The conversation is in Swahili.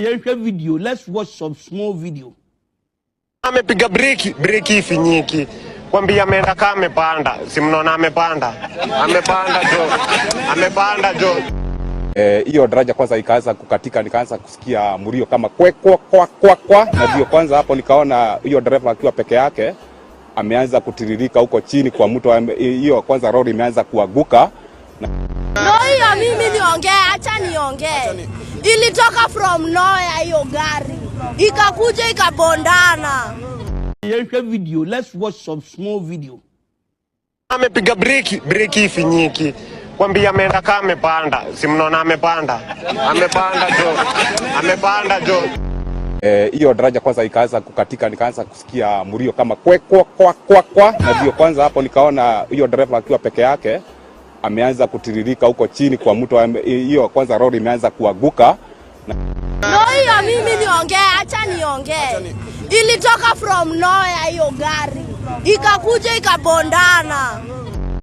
Video. Let's watch some small video. Amepiga breki ifinyiki. Kwambia ameenda kama amepanda. Si mnaona amepanda. Amepanda jo. Hiyo daraja kwanza ikaanza kukatika, nikaanza kusikia mlio kama kwa na ndio kwanza hapo nikaona hiyo dereva akiwa peke yake ameanza kutiririka huko chini kwa mto. Hiyo kwanza lori imeanza kuanguka. Hiyo mimi niongee, acha niongee. Ilitoka from nowhere hiyo gari. Ikakuja ikabondana. Video. Let's watch some small video. Amepiga breki ifinyiki. Kwambia ameenda kama amepanda. Si mnaona amepanda jo. Hiyo daraja kwanza ikaanza kukatika, nikaanza kusikia mlio kama kwa na ndio kwanza hapo nikaona hiyo dereva akiwa peke yake ameanza kutiririka huko chini kwa mto. Hiyo kwanza lori imeanza kuanguka. Hiyo mimi niongee, acha niongee. Ilitoka from nowhere hiyo gari. Ikakuja ikabondana.